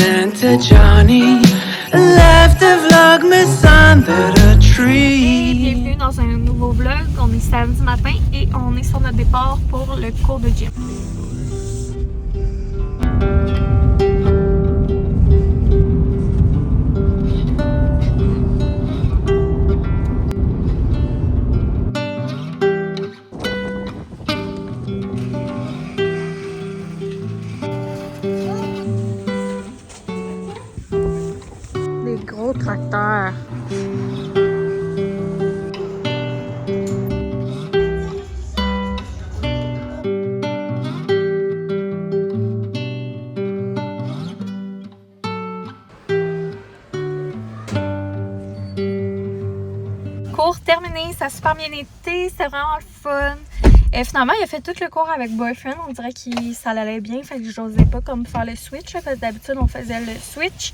Santa Johnny left the Vlogmas under the tree. Bienvenue dans un nouveau vlog. On est samedi matin et on est sur notre départ pour le cours de gym. Des gros tracteurs. Cours terminé, ça a super bien été, c'était vraiment le fun. Et finalement, il a fait tout le cours avec Boyfriend, on dirait que ça allait bien, fait que j'osais pas comme faire le switch, là, parce que d'habitude on faisait le switch.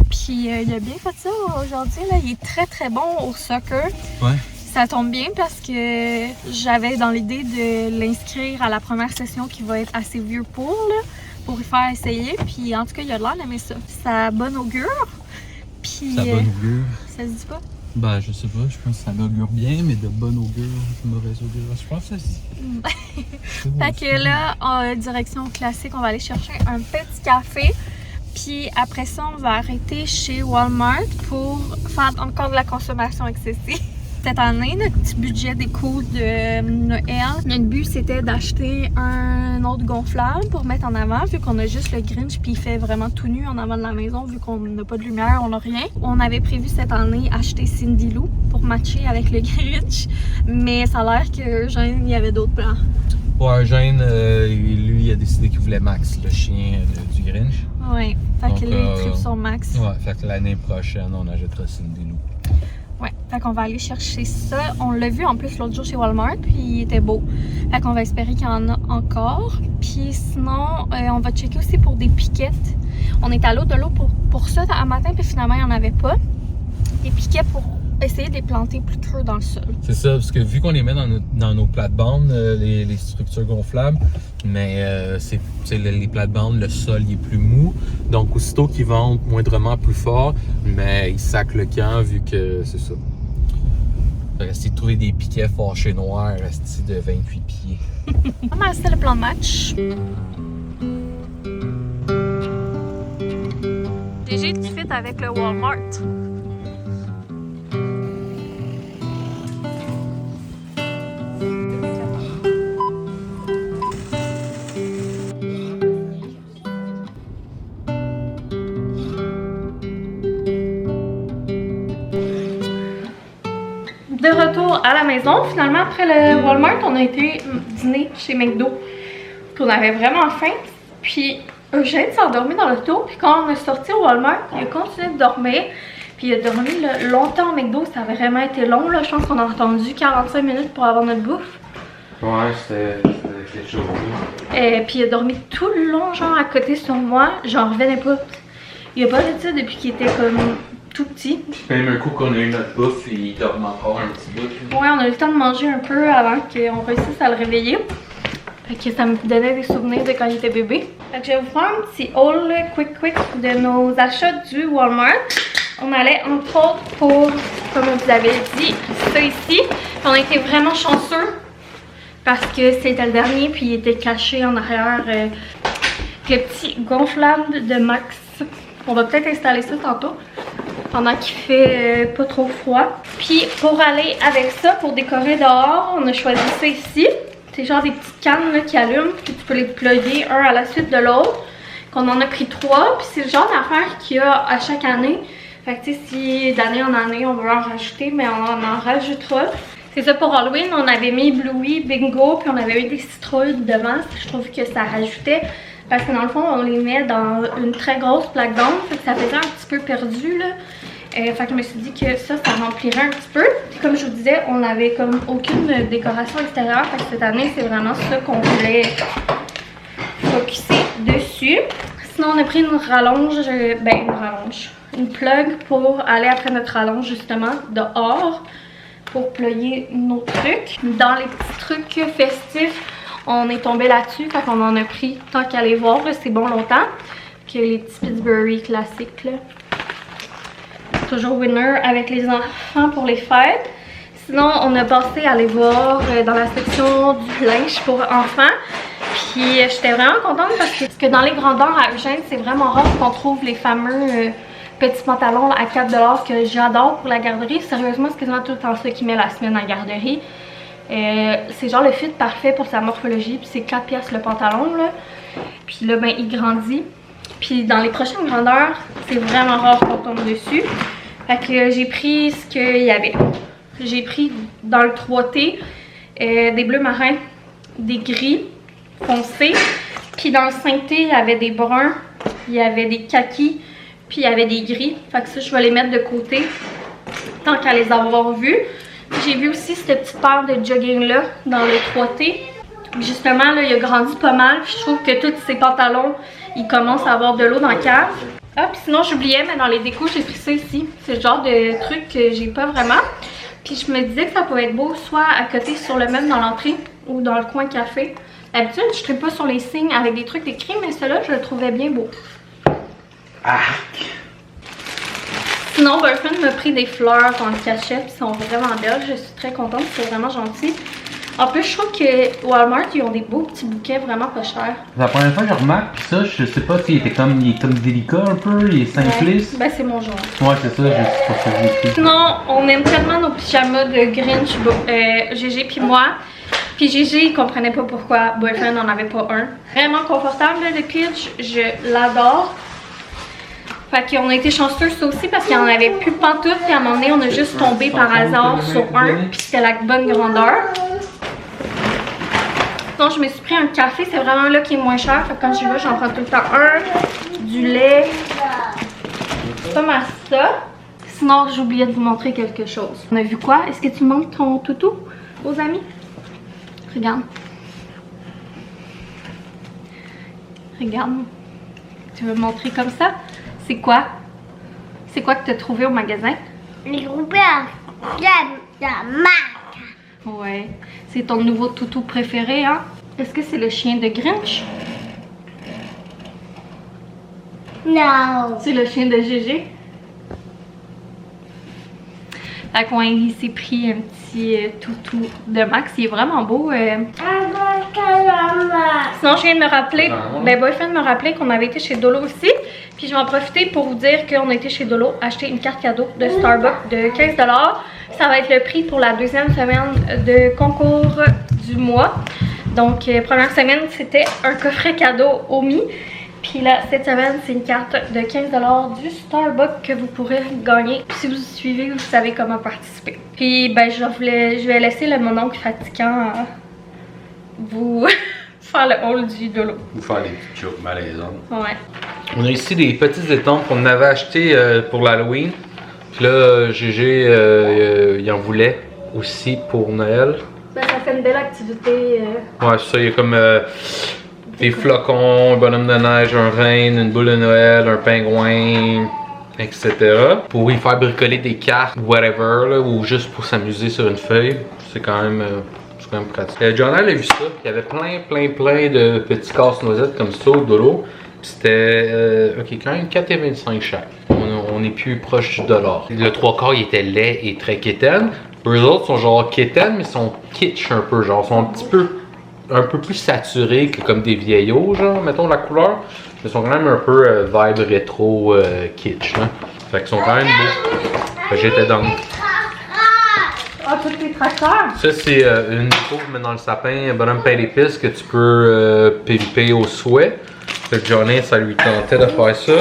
Puis il a bien fait ça aujourd'hui, là. Il est très très bon au soccer. Ouais. Ça tombe bien parce que j'avais dans l'idée de l'inscrire à la première session qui va être assez vieux pour y faire essayer. Puis en tout cas, il a l'air d'aimer ça. Ça a bon augure. Puis Ça a bon augure. ça se dit pas? Ben, je sais pas, je pense que ça augure bien, mais de bon augure, de mauvais augure, je pense que ça se dit. Fait que là, en direction classique, on va aller chercher un petit café. Puis après ça, on va arrêter chez Walmart pour faire encore de la consommation excessive. Cette année, notre petit budget découle de Noël. Notre but, c'était d'acheter un autre gonflable pour mettre en avant, vu qu'on a juste le Grinch, puis il fait vraiment tout nu en avant de la maison, vu qu'on n'a pas de lumière, on n'a rien. On avait prévu cette année acheter Cindy Lou pour matcher avec le Grinch, mais ça a l'air que Eugène, il y avait d'autres plans. Ouais, Eugène, lui, il a décidé qu'il voulait Max, le chien du Grinch. Ouais, fait donc, que là, il tripe sur Max. Ouais, fait que l'année prochaine, on achètera Cindy Lou. Ouais, fait qu'on va aller chercher ça. On l'a vu en plus l'autre jour chez Walmart, puis il était beau. Fait qu'on va espérer qu'il y en a encore. Puis sinon, on va checker aussi pour des piquettes. On est à l'eau de l'eau pour ça un matin, puis finalement, il n'y en avait pas. Des piquets pour essayer de les planter plus creux dans le sol. C'est ça, parce que vu qu'on les met dans nos plates-bandes, les structures gonflables, mais les plates-bandes, le sol il est plus mou. Donc aussitôt qu'ils vont moindrement plus fort, mais ils sacent le camp vu que c'est ça. Fait essayer de trouver des piquets fâchés noirs, de 28 pieds. Comment c'est le plan de match? DG qui fit avec le Walmart. De retour à la maison, finalement après le Walmart, on a été dîner chez McDo. Puis on avait vraiment faim. Puis Eugène s'est endormi dans l'auto. Puis quand on est sorti au Walmart, il a continué de dormir. Puis il a dormi là, longtemps au McDo. Ça a vraiment été long. Là. Je pense qu'on a attendu 45 minutes pour avoir notre bouffe. Ouais, c'était quelque chose. Puis il a dormi tout le long, genre à côté sur moi. J'en revenais pas. Il a pas fait ça depuis qu'il était comme tout petit. Puis même un coup qu'on a eu notre bouffe, il dormait encore un petit bout. Ouais, on a eu le temps de manger un peu avant qu'on réussisse à le réveiller. Fait que ça me donnait des souvenirs de quand il était bébé. Fait que je vais vous faire un petit haul quick de nos achats du Walmart. On allait entre autres pour, comme on vous avait dit, ça ici. Puis on a été vraiment chanceux parce que c'était le dernier puis il était caché en arrière. Le petit gonflable de Max. On va peut-être installer ça tantôt pendant qu'il fait pas trop froid. Puis pour aller avec ça, pour décorer dehors, on a choisi ça ici. C'est genre des petites cannes là, qui allument, puis tu peux les plugger un à la suite de l'autre. Qu'on en a pris 3, puis c'est le genre d'affaire qu'il y a à chaque année. Fait que tu sais, si d'année en année on veut en rajouter, mais on en rajoutera. C'est ça pour Halloween, on avait mis Bluey, Bingo, puis on avait eu des citrouilles devant. Je trouve que ça rajoutait. Parce que dans le fond, on les met dans une très grosse plaque d'ombre, fait que ça faisait un petit peu perdu là. Fait que je me suis dit que ça remplirait un petit peu. Puis comme je vous disais, on n'avait comme aucune décoration extérieure, fait que cette année, c'est vraiment ça qu'on voulait focusser dessus. Sinon, on a pris une rallonge, une plug pour aller après notre rallonge justement dehors pour plugger nos trucs. Dans les petits trucs festifs, on est tombé là-dessus, fait qu'on en a pris tant qu'à aller voir, c'est bon longtemps. que les petits Pillsbury classiques, là. Toujours winner avec les enfants pour les fêtes. Sinon, on a passé à aller voir dans la section du linge pour enfants. Puis j'étais vraiment contente parce que dans les grandeurs à Eugène, c'est vraiment rare qu'on trouve les fameux petits pantalons à 4$ que j'adore pour la garderie. Sérieusement, c'est quasiment tout le temps ça qui met la semaine en garderie. C'est genre le fit parfait pour sa morphologie. Puis c'est 4$ le pantalon, là. Puis là, ben, il grandit. Puis dans les prochaines grandeurs, c'est vraiment rare qu'on tombe dessus. Fait que j'ai pris ce qu'il y avait. J'ai pris dans le 3T des bleus marins, des gris foncés. Puis dans le 5T, il y avait des bruns, il y avait des kakis, puis il y avait des gris. Fait que ça, je vais les mettre de côté tant qu'à les avoir vus. J'ai vu aussi cette petite paire de jogging là dans le 3T. Justement, là, il a grandi pas mal. Puis je trouve que tous ces pantalons, ils commencent à avoir de l'eau dans le cave. Ah, puis sinon, j'oubliais, mais dans les décos, j'ai pris ça ici. C'est le genre de truc que j'ai pas vraiment. Puis je me disais que ça pouvait être beau soit à côté sur le meuble dans l'entrée ou dans le coin café. D'habitude, je ne pas sur les signes avec des trucs écrits, mais celui-là, je le trouvais bien beau. Arc! Sinon, Boyfriend m'a pris des fleurs en cachette, puis sont vraiment belles. Je suis très contente, c'est vraiment gentil. En plus, je trouve que Walmart, ils ont des beaux petits bouquets vraiment pas chers. C'est la première fois que je remarque, puis ça, je sais pas s'il était comme, il est comme délicat un peu, il est simpliste. Ouais, ben c'est mon genre. Ouais, c'est ça, je sais pas ça. Sinon, on aime tellement nos pyjamas de Grinch, Gégé puis moi. Puis Gégé, il comprenait pas pourquoi Boyfriend n'en avait pas un. Vraiment confortable, là, le pitch, je l'adore. Fait qu'on a été chanceux ça aussi parce qu'il n'y en avait plus pantoute. Puis à un moment donné, on a juste tombé par hasard sur un. Puis c'était la bonne grandeur. Sinon, je me suis pris un café. C'est vraiment là qui est moins cher. Fait que quand j'y vais, j'en prends tout le temps un. Du lait. C'est pas mal ça. Sinon, j'ai oublié de vous montrer quelque chose. On a vu quoi? Est-ce que tu montres ton toutou aux amis? Regarde. Regarde. Tu veux me montrer comme ça? C'est quoi? C'est quoi que tu as trouvé au magasin? Les groupes de marque. Ouais. C'est ton nouveau toutou préféré, hein? Est-ce que c'est le chien de Grinch? Non. C'est le chien de Gégé? Fait qu'on il s'est pris un petit toutou de Max. Il est vraiment beau. Sinon, je viens de me rappeler, ben Boyfriend me rappelait qu'on avait été chez Dolo aussi. Puis je vais en profiter pour vous dire qu'on a été chez Dolo acheter une carte cadeau de Starbucks de 15$. Ça va être le prix pour la deuxième semaine de concours du mois. Donc, première semaine, c'était un coffret cadeau Omi. Puis là, cette semaine, c'est une carte de 15$ du Starbucks que vous pourrez gagner. Puis si vous suivez, vous savez comment participer. Puis ben, je vais laisser le mon oncle fatigant vous faire le haul du Dolo. Vous faire des petites jokes malaisantes. Ouais. On a ici des petites étampes qu'on avait achetées pour l'Halloween. Puis là, Gégé, il en voulait aussi pour Noël. Ben, ça fait une belle activité. Ouais, ça, il y a comme des flocons, un bonhomme de neige, un reine, une boule de Noël, un pingouin, etc. Pour y faire bricoler des cartes, whatever, là, ou juste pour s'amuser sur une feuille. C'est quand même pratique. John a vu ça, il y avait plein de petits casse-noisettes comme ça au Dolo. C'était ok, quand même 4,25 chaque. On est plus proche du dollar. Le 3/4 il était laid et très kitten. Eux autres sont genre kitten, mais sont kitsch un peu, genre sont un peu plus saturés que comme des vieillots, genre, mettons la couleur. Ils sont quand même un peu vibe rétro kitsch. Hein? Fait qu'ils sont quand même beaux. J'étais dans. Ah, tous les tracteurs! Ça, c'est une coupe que dans le sapin, un bonhomme pain d'épices que tu peux pimper au souhait. Fait que Johnny, ça lui tentait de faire ça.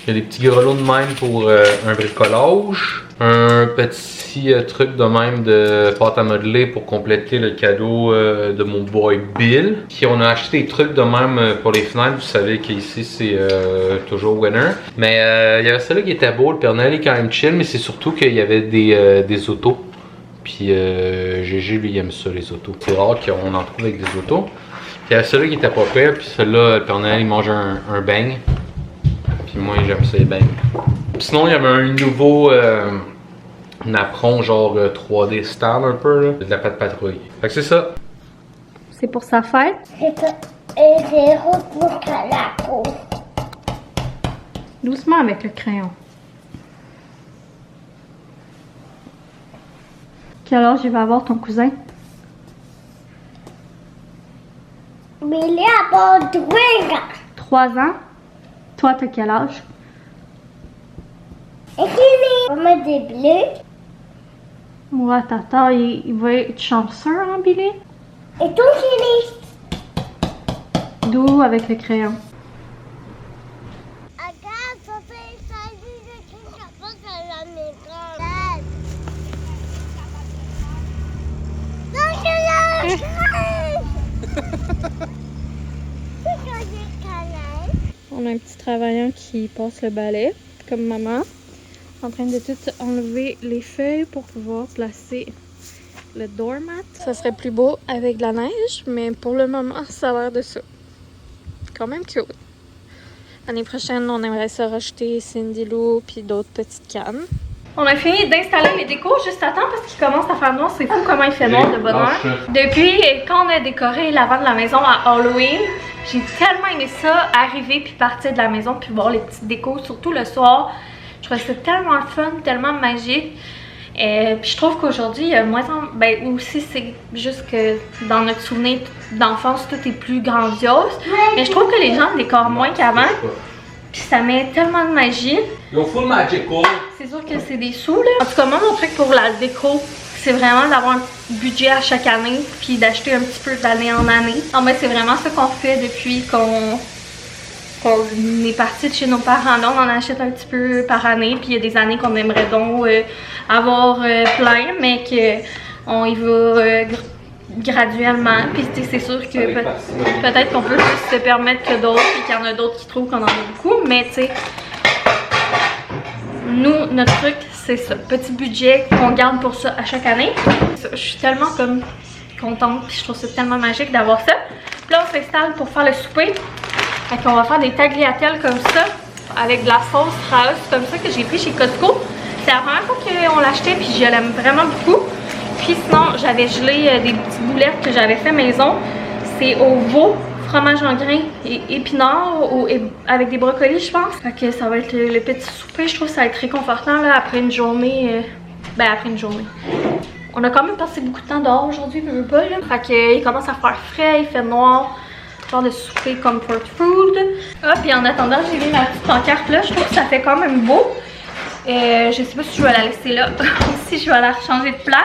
Il y a des petits grelots de même pour un bricolage. Un petit truc de même de pâte à modeler pour compléter le cadeau de mon boy Bill. Puis on a acheté des trucs de même pour les fenêtres. Vous savez qu'ici c'est toujours winner. Mais il y avait celui-là qui était beau. Le Père Noël est quand même chill, mais c'est surtout qu'il y avait des autos. Puis Gégé lui il aime ça les autos. C'est rare qu'on en trouve avec des autos. Puis il y avait celui-là qui était pas pire. Puis celui-là, le Père Noël il mange un beigne. Puis moi j'aime ça les beignes. Sinon il y avait un nouveau napperon genre 3D style un peu là, de la pâte patrouille. Fait que c'est ça. C'est pour sa fête? Et c'est route pour la cour. Doucement avec le crayon. Quel âge il va avoir ton cousin? Mais il est à bord de 3 ans. Toi, t'as quel âge? Et qu'il est. On met des bleus. Ouais, tata, il va être chanceux, hein, Billy? Et tout qu'il est. D'où avec le crayon? Regarde, ça fait salut de tout ça passe à la maison. Non, je la On a un petit travaillant qui passe le balai, comme maman, en train de tout enlever les feuilles pour pouvoir placer le doormat. Ça serait plus beau avec de la neige, mais pour le moment, ça a l'air de ça. Quand même cute. L'année prochaine, on aimerait ça rajouter Cindy Lou puis d'autres petites cannes. On a fini d'installer les décos juste à temps parce qu'il commence à faire noir. C'est fou comment il fait noir de bonne heure. Depuis quand on a décoré l'avant de la maison à Halloween, j'ai tellement aimé ça, arriver puis partir de la maison puis voir les petites décos, surtout le soir. Je trouvais ça tellement le fun, tellement magique. Puis je trouve qu'aujourd'hui, il y a moins ben aussi c'est juste que dans notre souvenir d'enfance, tout est plus grandiose. Mais je trouve que les gens décorent moins qu'avant. Puis ça met tellement de magie. Yo, full magical. C'est sûr que c'est des sous là. En tout cas, moi mon truc pour la déco, c'est vraiment d'avoir un budget à chaque année. Puis d'acheter un petit peu d'année en année. En fait, c'est vraiment ce qu'on fait depuis qu'on est parti de chez nos parents. Là, on en achète un petit peu par année. Puis il y a des années qu'on aimerait donc avoir plein, mais qu'on y va graduellement. Puis c'est sûr que peut-être qu'on peut plus se permettre que d'autres, puis qu'il y en a d'autres qui trouvent qu'on en a beaucoup. Mais tu sais, nous, notre truc, c'est ça. Petit budget qu'on garde pour ça à chaque année. Je suis tellement comme contente, puis je trouve ça tellement magique d'avoir ça. Puis là, on s'installe pour faire le souper. Fait qu'on va faire des tagliatelles comme ça, avec de la sauce rose comme ça que j'ai pris chez Costco. C'est la première fois qu'on l'achetait, puis je l'aime vraiment beaucoup. Puis sinon, j'avais gelé des petites boulettes que j'avais fait maison. C'est au veau, fromage en grains et épinards avec des brocolis, je pense. Fait que ça va être le petit souper. Je trouve que ça va être réconfortant là, après une journée. Après une journée. On a quand même passé beaucoup de temps dehors aujourd'hui, je veux pas là. Fait qu'il commence à faire frais, il fait noir. Genre de souper comfort food. Ah, puis en attendant, j'ai mis ma petite pancarte là. Je trouve que ça fait quand même beau. Je sais pas si je vais la laisser là ou si je vais la changer de place.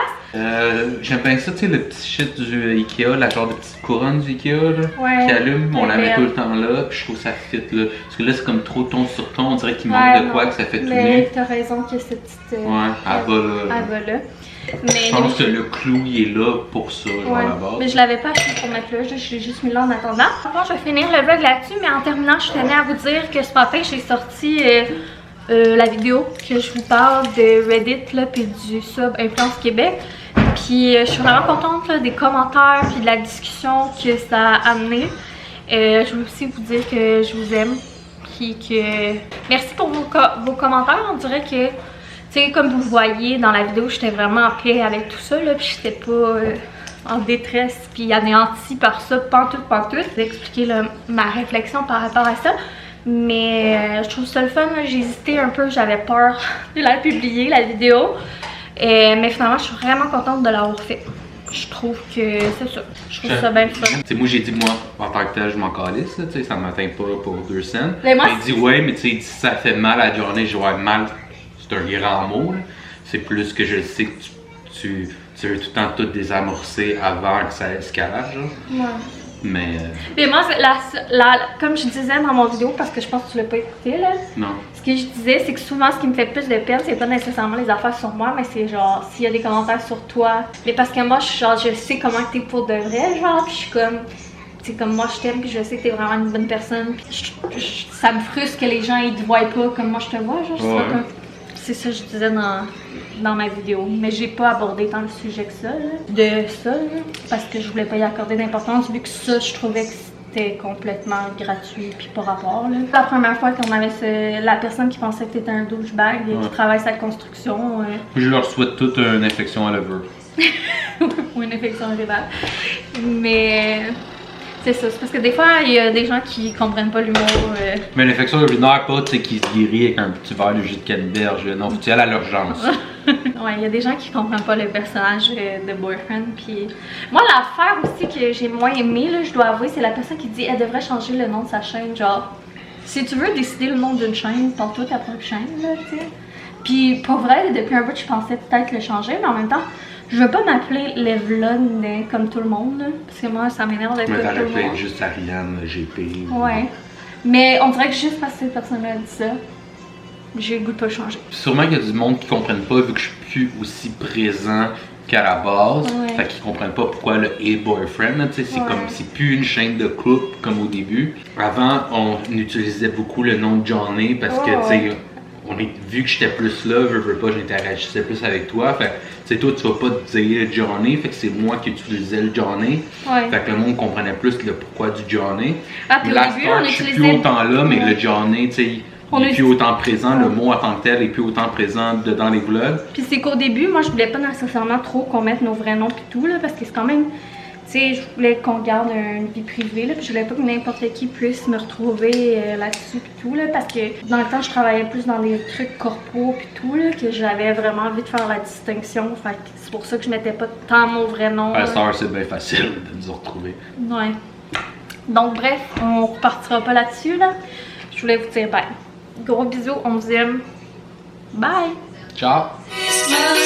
J'aime bien ça, tu sais, le petit shit du Ikea, la genre de petite couronne du Ikea là, ouais, qui allume, on la met tout le temps là, puis je trouve que ça fit là. Parce que là, c'est comme trop ton sur ton, on dirait qu'il manque de quoi, que ça fait tout nu. Mais t'as raison que cette petite. Ouais, elle va là. Mais je pense que le clou il est là pour ça, genre à la base. Mais je l'avais pas acheté pour mettre là, je l'ai juste mis là en attendant. Bon, je vais finir le vlog là-dessus, mais en terminant, je tenais à vous dire que ce matin, j'ai sorti la vidéo que je vous parle de Reddit là, puis du sub Influence Québec. Puis je suis vraiment contente là, des commentaires puis de la discussion que ça a amené. Je veux aussi vous dire que je vous aime. Puis que merci pour vos commentaires. On dirait que, tu sais, comme vous voyez dans la vidéo, j'étais vraiment en paix avec tout ça. Là, puis j'étais pas en détresse puis anéantie par ça, pantoute. J'ai expliqué ma réflexion par rapport à ça. Mais je trouve ça le fun. J'ai hésité un peu, j'avais peur de la publier, la vidéo. Mais finalement, je suis vraiment contente de l'avoir fait. Je trouve que c'est ça. Je trouve ça bien fun. T'sais, moi, j'ai dit, moi, en tant que tel, je m'en calisse, ça ne m'atteint pas pour 2 cents. Mais moi, il dit, ouais, mais tu sais, ça fait mal à la journée. Je vois mal, c'est un grand mot. C'est plus que je sais que tu veux tout le temps tout désamorcer avant que ça escalade. Genre. Ouais. Mais moi, comme je disais dans mon vidéo, parce que je pense que tu l'as pas écouté là. Non. Ce que je disais, c'est que souvent ce qui me fait plus de peine, c'est pas nécessairement les affaires sur moi, mais c'est genre s'il y a des commentaires sur toi. Mais parce que moi, je sais comment t'es pour de vrai, genre, puis je suis comme, tu sais, comme moi je t'aime, puis je sais que t'es vraiment une bonne personne. Puis ça me frustre que les gens ils te voient pas comme moi je te vois, genre. Ouais. C'est ça que je disais dans ma vidéo, mais j'ai pas abordé tant le sujet que ça, là, parce que je voulais pas y accorder d'importance vu que ça, je trouvais que c'était complètement gratuit puis pas rapport. Là. La première fois qu'on avait la personne qui pensait que t'étais un douchebag et qui travaille sa construction. Je leur souhaite toute une infection à l'œuvre. Ou une infection rénale. Mais C'est ça, c'est parce que des fois, il y a des gens qui comprennent pas l'humour. Mais l'infection urinaire, pas, tu sais, qui se guérit avec un petit verre de jus de canneberge. Non, faut-tu aller à l'urgence? Ouais, il y a des gens qui comprennent pas le personnage de Boyfriend. Puis moi, l'affaire aussi que j'ai moins aimé, là, je dois avouer, c'est la personne qui dit elle devrait changer le nom de sa chaîne. Genre, si tu veux décider le nom d'une chaîne, porte-toi ta propre chaîne, là, tu sais. Puis pour vrai, depuis un bout, je pensais peut-être le changer, mais en même temps, je veux pas m'appeler Levlon comme tout le monde, là, parce que moi, ça m'énerve d'être comme tout le monde. Juste Ariane, GP. Ouais. Mais on dirait que juste parce que cette personne-là a dit ça, j'ai le goût de pas le changer. Sûrement qu'il y a du monde qui ne comprennent pas vu que je suis plus aussi présent qu'à la base. Ouais. Fait qu'ils comprennent pas pourquoi le Hey Boyfriend, tu sais, c'est comme, c'est plus une chaîne de couple comme au début. Avant, on utilisait beaucoup le nom de Johnny parce que, tu sais, vu que j'étais plus là, veux pas, j'interagissais plus avec toi. Fait que, toi, tu vas pas te dire Johnny, fait que c'est moi qui utilisais le Johnny. Ouais. Fait que le monde comprenait plus le pourquoi du Johnny. Ah, puis au La début, star, on je suis utilisait... plus autant là, mais le Johnny, tu sais, il est plus autant présent, le mot en tant que tel est plus autant présent dans les vlogs. Puis c'est qu'au début, moi, je voulais pas nécessairement trop qu'on mette nos vrais noms pis tout, là, parce que c'est quand même... Tu sais, je voulais qu'on garde une vie privée, là, puis je voulais pas que n'importe qui puisse me retrouver là-dessus pis tout, là, parce que dans le temps, je travaillais plus dans des trucs corpo pis tout, là, que j'avais vraiment envie de faire la distinction, fait que c'est pour ça que je mettais pas tant mon vrai nom. À Star, c'est bien facile de nous retrouver. Ouais. Donc bref, on repartira pas là-dessus, là. Je voulais vous dire bye. Gros bisous, on vous aime. Bye! Ciao! Smell